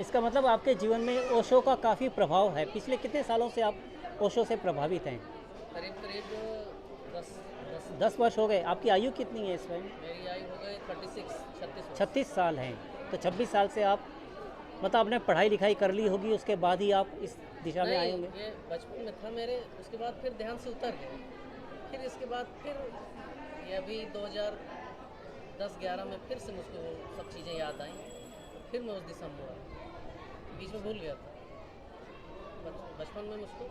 इसका मतलब आपके जीवन में ओशो का काफ़ी प्रभाव है। पिछले कितने सालों से आप ओशो से प्रभावित हैं? करीब करीब 10 10 10 वर्ष हो गए। आपकी आयु कितनी है इस समय? मेरी आयु हो गई 36 36 साल हैं। तो 26 साल से आप मतलब आपने पढ़ाई लिखाई कर ली होगी, उसके बाद ही आप इस दिशा में आए नहीं, होंगे। ये बचपन में था मेरे, उसके बाद फिर ध्यान से उतर गए। फिर इसके बाद फिर ये अभी 2010-11 में फिर से मुझको वो सब चीज़ें याद आई, तो फिर मैं उस दिशा में मुड़ा। बीच में भूल गया था। बचपन में मुझको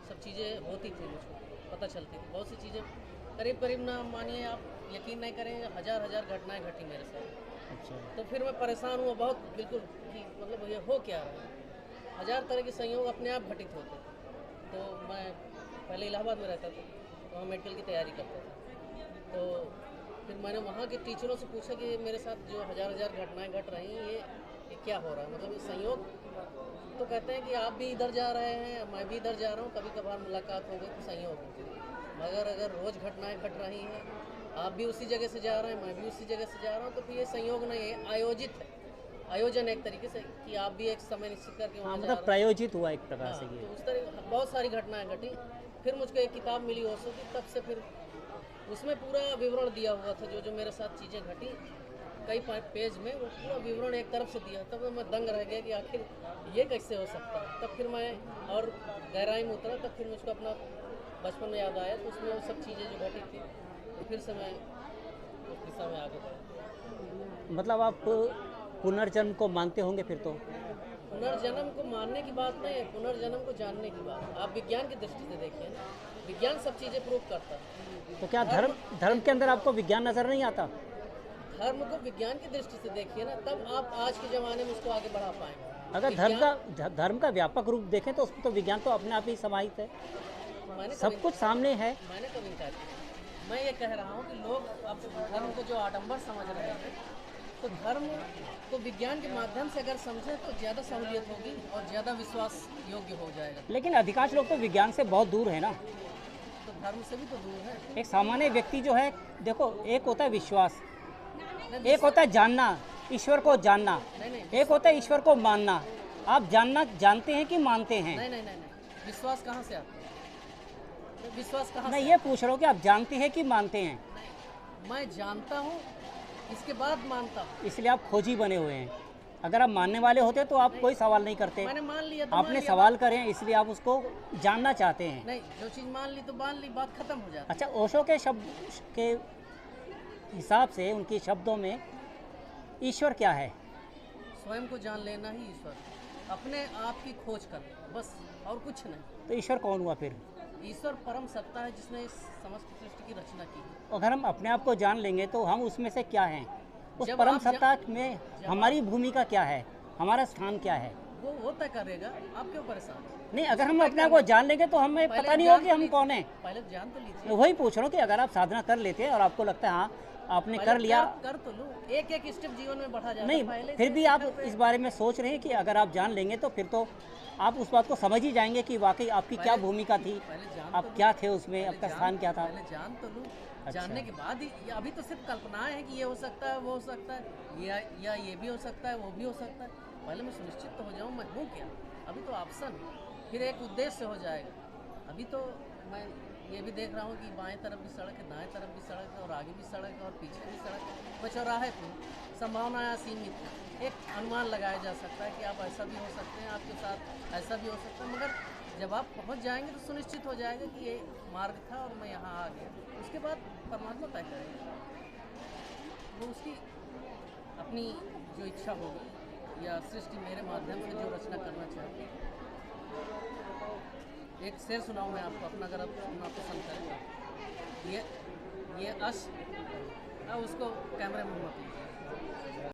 सब चीज़ें होती थी, मुझको पता चलती थी बहुत सी चीज़ें। करीब करीब ना मानिए आप, यकीन नहीं करेंगे, हज़ार हज़ार घटनाएं घटी मेरे साथ। अच्छा। तो फिर मैं परेशान हुआ बहुत, बिल्कुल कि मतलब ये हो क्या रहा है। हज़ार तरह के संयोग अपने आप घटित होते। तो मैं पहले इलाहाबाद में रहता था, वहाँ मेडिकल की तैयारी करता था। तो फिर मैंने वहाँ के टीचरों से पूछा कि मेरे साथ जो हज़ार हज़ार घटनाएं घट रही हैं, ये क्या हो रहा है, मतलब ये संयोग। तो कहते हैं कि आप भी इधर जा रहे हैं, मैं भी इधर जा रहा हूँ, कभी कभार मुलाकात हो गई तो संयोग हो। मगर अगर रोज़ घटनाएं घट रही हैं, आप भी उसी जगह से जा रहे हैं, मैं भी उसी जगह से जा रहा हूँ, तो फिर ये संयोग नहीं है, आयोजित है। आयोजन एक तरीके से कि आप भी एक समय निश्चित करके हाँ, वहाँ जा मतलब रहे प्रायोजित हुआ एक हैं। प्रकार हाँ, से ये। तो उस तरह बहुत सारी घटनाएं घटी। फिर मुझको एक किताब मिली ओशो की, तब से फिर उसमें पूरा विवरण दिया हुआ था, जो मेरे साथ चीज़ें घटी कई पेज में, वो पूरा विवरण एक तरफ से दिया। तब मैं दंग रह गया कि आखिर ये कैसे हो सकता है। तब फिर मैं और गहराई में उतरा, तब फिर मुझको अपना बचपन में याद आया, तो उसमें वो सब चीज़ें जो घटी थी, तो फिर से मैं उस दिशा में आगे बढ़ा। मतलब आप पुनर्जन्म को मानते होंगे फिर तो? पुनर्जन्म को मानने की बात नहीं है, पुनर्जन्म को जानने की बात है। आप विज्ञान की दृष्टि से देखिए ना, विज्ञान सब चीज़ें प्रूव करता है। तो क्या धर्म धर्म के अंदर आपको विज्ञान नज़र नहीं आता? धर्म को विज्ञान की दृष्टि से देखिए ना, तब आप आज के ज़माने में उसको आगे बढ़ा पाएंगे। अगर धर्म का व्यापक रूप देखें तो उसमें तो विज्ञान तो अपने आप ही समाहित है, सब कुछ सामने है। मैंने कभी इनकार किया। मैं ये कह रहा हूँ कि लोग अब धर्म को जो आडंबर समझ रहे हैं, तो धर्म को विज्ञान के माध्यम से अगर समझे तो ज़्यादा सहूलियत होगी और ज़्यादा विश्वास योग्य हो जाएगा। लेकिन अधिकांश लोग तो विज्ञान से बहुत दूर है ना। तो धर्म से भी तो दूर है। एक सामान्य व्यक्ति जो है, देखो, एक होता है विश्वास, नहीं, एक होता है जानना, ईश्वर को जानना, नहीं, एक होता है ईश्वर को मानना। आप जानते हैं कि मानते हैं? नहीं, विश्वास कहाँ से आता है? विश्वास कहाँ मैं से? ये पूछ रहा हूँ कि आप जानते हैं कि मानते हैं? मैं जानता हूँ, इसके बाद मानता हूँ। इसलिए आप खोजी बने हुए हैं। अगर आप मानने वाले होते तो आप कोई सवाल नहीं करते। मैंने मान लिया तो आपने सवाल करे हैं, इसलिए आप उसको जानना चाहते हैं। नहीं, जो चीज़ मान ली तो मान ली, बात खत्म हो जाती। अच्छा, ओशो के शब्द के हिसाब से, उनके शब्दों में ईश्वर क्या है? स्वयं को जान लेना ही ईश्वर, अपने आप की खोज कर, बस, और कुछ नहीं। तो ईश्वर कौन हुआ फिर? ईश्वर परम सत्ता है जिसने इस समस्त सृष्टि की रचना की है। अगर हम अपने आप को जान लेंगे तो हम उसमें से क्या हैं? उस जब परम आप सत्ता में हमारी भूमिका क्या है, हमारा स्थान क्या है? वो तय करेगा। आप क्यों परेशान? नहीं, अगर हम अपने आप को जान लेंगे तो हमें पता नहीं होगा कि हम कौन हैं। पहले जान तो लीजिए। मैं वही पूछ रहा हूँ कि अगर आप साधना कर लेते हैं और आपको लगता है हाँ आपने कर लिया, कर तो लो, एक एक स्टेप जीवन में बढ़ा जाता है। नहीं, पहले फिर भी आप इस बारे में सोच रहे हैं कि अगर आप जान लेंगे तो फिर तो आप उस बात को समझ ही जाएंगे कि वाकई आपकी क्या भूमिका थी, आप क्या थे उसमें, आपका स्थान क्या था। पहले जान तो लूँ। अच्छा। जानने के बाद ही, अभी तो सिर्फ कल्पनाएं हैं कि ये हो सकता है, वो हो सकता है, या ये भी हो सकता है, वो भी हो सकता है। पहले मैं सुनिश्चित तो हो जाऊँ मैं हूँ क्या। अभी तो ऑप्शन, फिर एक उद्देश्य हो जाएगा। अभी तो मैं ये भी देख रहा हूँ कि बाएं तरफ भी सड़क है, दाएं तरफ भी सड़क है, और आगे भी सड़क है, और पीछे भी सड़क है। तो चौराहे पर संभावनाएं असीमित हैं। एक अनुमान लगाया जा सकता है कि आप ऐसा भी हो सकते हैं, आपके साथ ऐसा भी हो सकता है। मगर जब आप पहुंच जाएंगे तो सुनिश्चित हो जाएगा कि ये मार्ग था और मैं यहाँ आ गया। उसके बाद परमात्मा तय करेगा, वो उसकी अपनी जो इच्छा होगी, या सृष्टि मेरे माध्यम से जो रचना करना चाहती है। एक शेर सुनाऊँ मैं आपको अपना, अगर आप सुनना पसंद करें। ये उसको कैमरे में मत लीजिए।